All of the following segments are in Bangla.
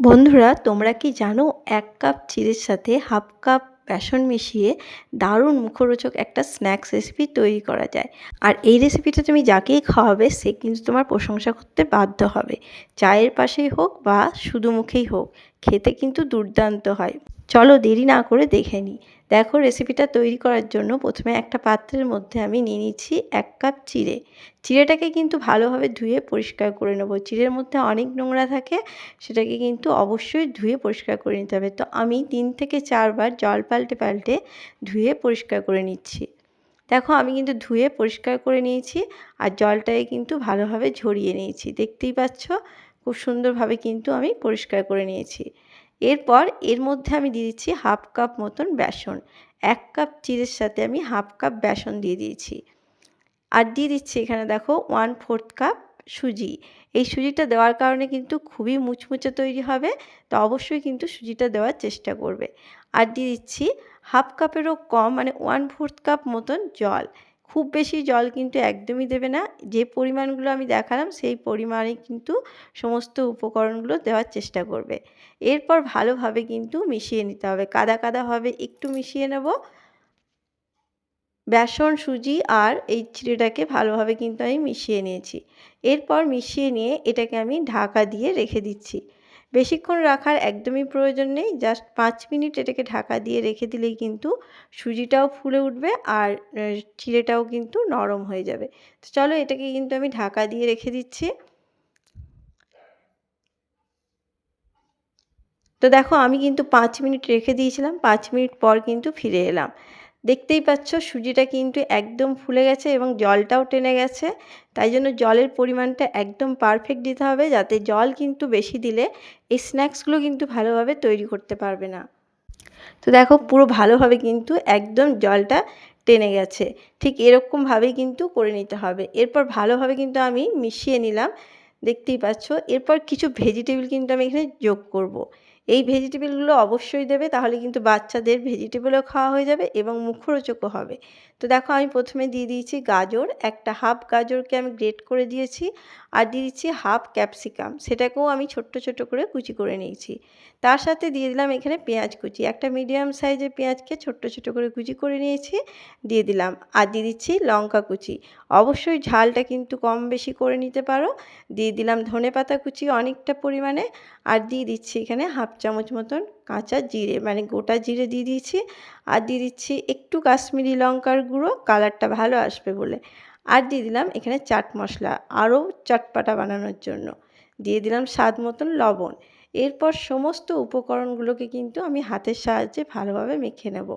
বন্ধুরা, তোমরা কি জানো ১ কাপ চিড়ের সাথে 1/2 কাপ বেসন মিশিয়ে দারুণ মুখরোচক একটা স্ন্যাক্স রেসিপি তৈরি করা যায়। আর এই রেসিপিটা তুমি যাকেই খাওয়াবে সে কিন্তু তোমার প্রশংসা করতে বাধ্য হবে। চায়ের পাশেই হোক বা শুধু মুখেই হোক, খেতে কিন্তু দুর্দান্ত হয়। চলো দেরি না করে দেখে নিই। দেখো, রেসিপিটা তৈরি করার জন্য প্রথমে একটা পাত্রের মধ্যে আমি নিয়ে নিচ্ছি ১ কাপ চিড়ে। চিড়েটাকে কিন্তু ভালোভাবে ধুয়ে পরিষ্কার করে নেব। চিড়ের মধ্যে অনেক নোংরা থাকে, সেটাকে কিন্তু অবশ্যই ধুয়ে পরিষ্কার করে নিতে হবে। তো আমি ৩ থেকে ৪ বার জল পাল্টে পাল্টে ধুয়ে পরিষ্কার করে নিচ্ছি। দেখো, আমি কিন্তু ধুয়ে পরিষ্কার করে নিয়েছি আর জলটাকে কিন্তু ভালোভাবে ঝরিয়ে নিয়েছি। দেখতেই পাচ্ছ, খুব সুন্দরভাবে কিন্তু আমি পরিষ্কার করে নিয়েছি। এরপর এর মধ্যে আমি দিয়ে দিচ্ছি 1/2 কাপ মতন বেসন। ১ কাপ চিড়ের সাথে আমি 1/2 কাপ বেসন দিয়ে দিয়েছি। আর দিয়ে দিচ্ছি এখানে দেখো 1/4 কাপ সুজি। এই সুজিটা দেওয়ার কারণে কিন্তু খুবই মুচমুচে তৈরি হবে। তো অবশ্যই কিন্তু সুজিটা দেওয়ার চেষ্টা করবে। আর দিয়ে দিচ্ছি 1/2 কাপেরও কম, মানে 1/4 কাপ মতন জল। খুব বেশি জল কিন্তু একদমই দেবে না। যে পরিমাণগুলো আমি দেখালাম সেই পরিমাণে কিন্তু সমস্ত উপকরণগুলো দেওয়ার চেষ্টা করবে। এরপর ভালোভাবে কিন্তু মিশিয়ে নিতে হবে। কাদা কাদাভাবে একটু মিশিয়ে নেব। বেসন, সুজি আর এই চিড়েটাকে ভালোভাবে কিন্তু আমি মিশিয়ে নিয়েছি। এরপর মিশিয়ে নিয়ে এটাকে আমি ঢাকা দিয়ে রেখে দিচ্ছি। বেশিক্ষণ রাখার একদমই প্রয়োজন নেই। জাস্ট ৫ মিনিট এটাকে ঢাকা দিয়ে রেখে দিলেই কিন্তু সুজিটাও ফুলে উঠবে আর চিড়েটাও কিন্তু নরম হয়ে যাবে। তো চলো, এটাকে কিন্তু আমি ঢাকা দিয়ে রেখে দিচ্ছি। তো দেখো, আমি কিন্তু ৫ মিনিট রেখে দিয়েছিলাম। ৫ মিনিট পর কিন্তু ফিরে এলাম। দেখতেই পাচ্ছ, সুজিটা কিন্তু একদম ফুলে গেছে এবং জলটাও টেনে গেছে। তাই জন্য জলের পরিমাণটা একদম পারফেক্ট দিতে হবে, যাতে জল কিন্তু বেশি দিলে এই স্ন্যাক্সগুলো কিন্তু ভালোভাবে তৈরি করতে পারবে না। তো দেখো, পুরো ভালোভাবে কিন্তু একদম জলটা টেনে গেছে। ঠিক এরকমভাবেই কিন্তু করে নিতে হবে। এরপর ভালোভাবে কিন্তু আমি মিশিয়ে নিলাম। দেখতেই পাচ্ছ। এরপর কিছু ভেজিটেবল কিন্তু আমি এখানে যোগ করব। এই ভেজিটেবলগুলো অবশ্যই দেবে, তাহলে কিন্তু বাচ্চাদের ভেজিটেবলও খাওয়া হয়ে যাবে এবং মুখরোচকও হবে। তো দেখো, আমি প্রথমে দিয়ে দিয়েছি গাজর। একটা হাফ গাজরকে আমি গ্রেট করে দিয়েছি। আর দিয়ে দিচ্ছি হাফ ক্যাপসিকাম, সেটাকেও আমি ছোট্ট ছোট্ট করে কুচি করে নিয়েছি। তার সাথে দিয়ে দিলাম এখানে পেঁয়াজ কুচি। একটা মিডিয়াম সাইজের পেঁয়াজকে ছোট্ট ছোট্ট করে কুচি করে নিয়েছি, দিয়ে দিলাম। আর দিয়ে দিচ্ছি লঙ্কা কুচি। অবশ্যই ঝালটা কিন্তু কম বেশি করে নিতে পারো। দিয়ে দিলাম ধনেপাতা কুচি অনেকটা পরিমাণে। আর দিয়ে দিচ্ছি এখানে হাফ চামচ মতন কাঁচা জিরে, মানে গোটা জিরে দিয়ে দিয়েছি। আর দিয়ে দিচ্ছি একটু কাশ্মীরি লঙ্কার গুঁড়ো, কালারটা ভালো আসবে বলে। আর দিয়ে দিলাম এখানে চাট মশলা, আরও চটপাটা বানানোর জন্য। দিয়ে দিলাম স্বাদ মতন লবণ। এরপর সমস্ত উপকরণগুলোকে কিন্তু আমি হাতের সাহায্যে ভালোভাবে মেখে নেব।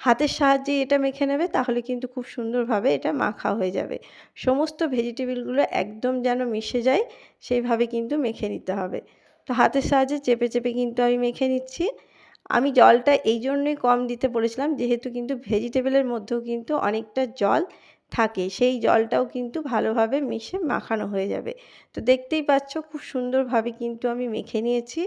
হাতের সাহায্যে এটা মেখে নেবে, তাহলে কিন্তু খুব সুন্দরভাবে এটা মাখা হয়ে যাবে। সমস্ত ভেজিটেবলগুলো একদম যেন মিশে যায় সেইভাবে কিন্তু মেখে নিতে হবে। তো হাতের সাহায্যে চেপে চেপে কিন্তু আমি মেখে নিচ্ছি। আমি জলটা এই জন্যই কম দিতে বলেছিলাম, যেহেতু কিন্তু ভেজিটেবলের মধ্যেও কিন্তু অনেকটা জল থাকে, সেই জলটাও কিন্তু ভালোভাবে মিশে মাখানো হয়ে যাবে। তো দেখতেই পাচ্ছ, খুব সুন্দরভাবে কিন্তু আমি মেখে নিয়েছি।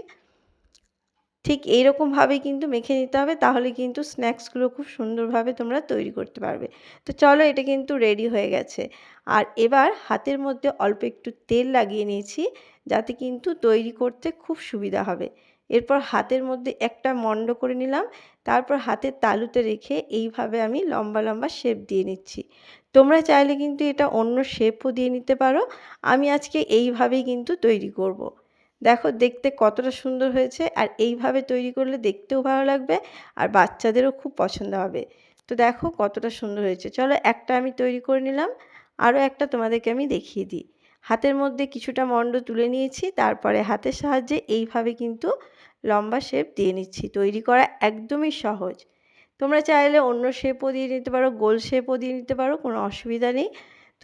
ঠিক এইরকমভাবেই কিন্তু মেখে নিতে হবে, তাহলে কিন্তু স্ন্যাক্সগুলো খুব সুন্দরভাবে তোমরা তৈরি করতে পারবে। তো চলো, এটা কিন্তু রেডি হয়ে গেছে। আর এবার হাতের মধ্যে অল্প একটু তেল লাগিয়ে নিয়েছি, যাতে কিন্তু তৈরি করতে খুব সুবিধা হবে। এরপর হাতের মধ্যে একটা মণ্ড করে নিলাম। তারপর হাতের তালুতে রেখে এইভাবে আমি লম্বা লম্বা শেপ দিয়ে নিচ্ছি। তোমরা চাইলে কিন্তু এটা অন্য শেপও দিয়ে নিতে পারো। আমি আজকে এইভাবেই কিন্তু তৈরি করব। দেখো, দেখতে কতটা সুন্দর হয়েছে, আর এইভাবে তৈরি করলে দেখতেও ভালো লাগবে আর বাচ্চাদেরও খুব পছন্দ হবে। তো দেখো কতটা সুন্দর হয়েছে। চলো, একটা আমি তৈরি করে নিলাম, আরও একটা তোমাদেরকে আমি দেখিয়ে দিই। হাতের মধ্যে কিছুটা মণ্ড তুলে নিয়েছি, তারপরে হাতের সাহায্যে এইভাবে কিন্তু লম্বা শেপ দিয়ে নিচ্ছি। তৈরি করা একদমই সহজ। তোমরা চাইলে অন্য শেপও দিয়ে নিতে পারো, গোল শেপও দিয়ে নিতে পারো, কোনো অসুবিধা নেই।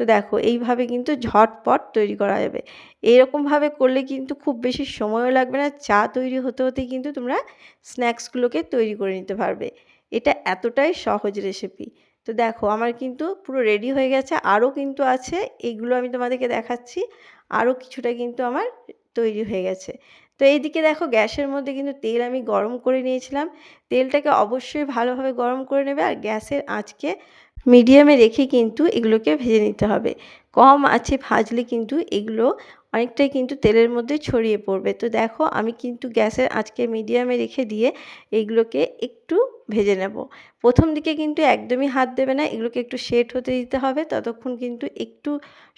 তো দেখো, এইভাবে কিন্তু ঝটপট তৈরি করা যাবে। এরকমভাবে করলে কিন্তু খুব বেশি সময়ও লাগবে না। চা তৈরি হতে হতেই কিন্তু তোমরা স্ন্যাক্সগুলোকে তৈরি করে নিতে পারবে। এটা এতটাই সহজ রেসিপি। তো দেখো, আমার কিন্তু পুরো রেডি হয়ে গেছে। আরও কিন্তু আছে, এগুলো আমি তোমাদেরকে দেখাচ্ছি। আরও কিছুটা কিন্তু আমার তৈরি হয়ে গেছে। তো এইদিকে দেখো, গ্যাসের মধ্যে কিন্তু তেল আমি গরম করে নিয়েছিলাম। তেলটাকে অবশ্যই ভালোভাবে গরম করে নেবে আর গ্যাসের আঁচকে মিডিয়ামে রেখে কিন্তু এগুলোকে ভেজে নিতে হবে। কম আঁচে ভাজলে কিন্তু এগুলো অনেকটাই কিন্তু তেলের মধ্যে ছড়িয়ে পড়বে। তো দেখো আমি কিন্তু গ্যাসের আঁচকে মিডিয়ামে রেখে দিয়ে এইগুলোকে একটু ভেজে নেব। প্রথম দিকে কিন্তু একদমই হাত দেবে না, এগুলোকে একটু সেট হতে দিতে হবে। ততক্ষণ কিন্তু একটু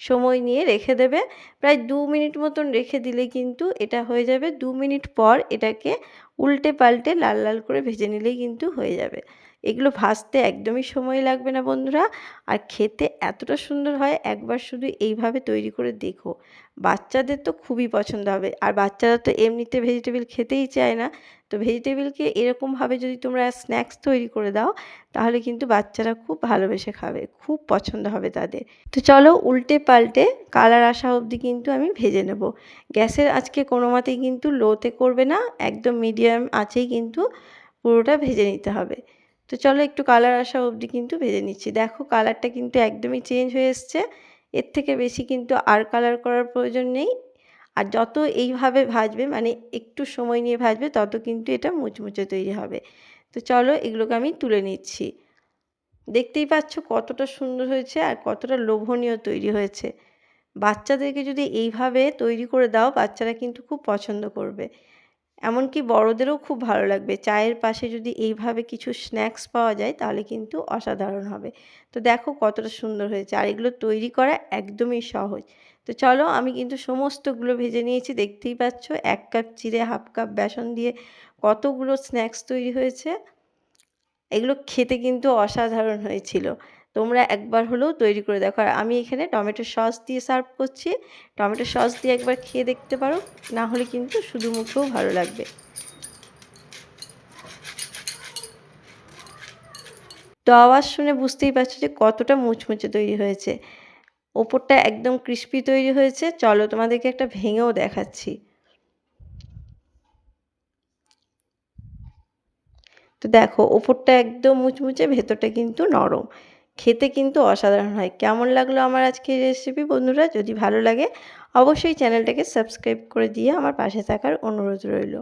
সময় নিয়ে রেখে দেবে। প্রায় 2 মিনিট মতন রেখে দিলে কিন্তু এটা হয়ে যাবে। 2 মিনিট পর এটাকে উল্টে পাল্টে লাল লাল করে ভেজে নিলেই কিন্তু হয়ে যাবে। এগুলো ভাজতে একদমই সময় লাগবে না বন্ধুরা, আর খেতে এতটা সুন্দর হয়, একবার শুধু এইভাবে তৈরি করে দেখো। বাচ্চাদের তো খুবই পছন্দ হবে, আর বাচ্চারা তো এমনিতে ভেজিটেবিল খেতেই চায় না। তো ভেজিটেবিলকে এরকমভাবে যদি তোমরা স্ন্যাক্স তৈরি করে দাও, তাহলে কিন্তু বাচ্চারা খুব ভালোবেসে খাবে, খুব পছন্দ হবে তাদের। তো চলো উল্টে পাল্টে কালার আসা অবধি কিন্তু আমি ভেজে নেব। গ্যাসের আঁচকে কোনো মতেই কিন্তু লোতে করবে না, একদম মিডিয়াম আঁচেই কিন্তু পুরোটা ভেজে নিতে হবে। তো চলো একটু কালার আসা অবধি কিন্তু ভেজে নিচ্ছি। দেখো কালারটা কিন্তু একদমই চেঞ্জ হয়ে এসছে। এর থেকে বেশি কিন্তু আর কালার করার প্রয়োজন নেই। আর যত এইভাবে ভাজবে, মানে একটু সময় নিয়ে ভাজবে, তত কিন্তু এটা মুচমুচে তৈরি হবে। তো চলো এগুলোকে আমি তুলে নিচ্ছি। দেখতেই পাচ্ছ কতটা সুন্দর হয়েছে আর কতটা লোভনীয় তৈরি হয়েছে। বাচ্চাদেরকে যদি এইভাবে তৈরি করে দাও, বাচ্চারা কিন্তু খুব পছন্দ করবে। এমনকি বড়দেরও খুব ভালো লাগবে। চায়ের পাশে যদি এইভাবে কিছু স্ন্যাক্স পাওয়া যায়, তাহলে কিন্তু অসাধারণ হবে। তো দেখো কতটা সুন্দর হয়েছে, আর এগুলো তৈরি করা একদমই সহজ। তো চলো আমি কিন্তু সমস্তগুলো ভেজে নিয়েছি, দেখতেই পাচ্ছ 1 কাপ চিড়ে, 1/2 কাপ বেসন দিয়ে কতগুলো স্ন্যাক্স তৈরি হয়েছে। এগুলো খেতে কিন্তু অসাধারণ হয়েছিল। তোমরা একবার হলেও তৈরি করে দেখো। আর আমি এখানে টমেটো সস দিয়ে সার্ভ করছি। টমেটো সস দিয়ে একবার খেয়ে দেখতে পারো, না হলে কিন্তু শুধু মুখেও ভালো লাগবে। তো আওয়াজ শুনে বুঝতেই পারছো যে কতটা মুচমুচে তৈরি হয়েছে। ওপরটা একদম ক্রিস্পি তৈরি হয়েছে। চলো তোমাদেরকে একটা ভেঙেও দেখাচ্ছি। তো দেখো ওপরটা একদম মুচমুচে, ভেতরটা কিন্তু নরম। খেতে কিন্তু অসাধারণ হয়। কেমন লাগলো আমার আজকের রেসিপি বন্ধুরা? যদি ভালো লাগে অবশ্যই চ্যানেলটাকে সাবস্ক্রাইব করে দিয়ে আমার পাশে থাকার অনুরোধ রইল।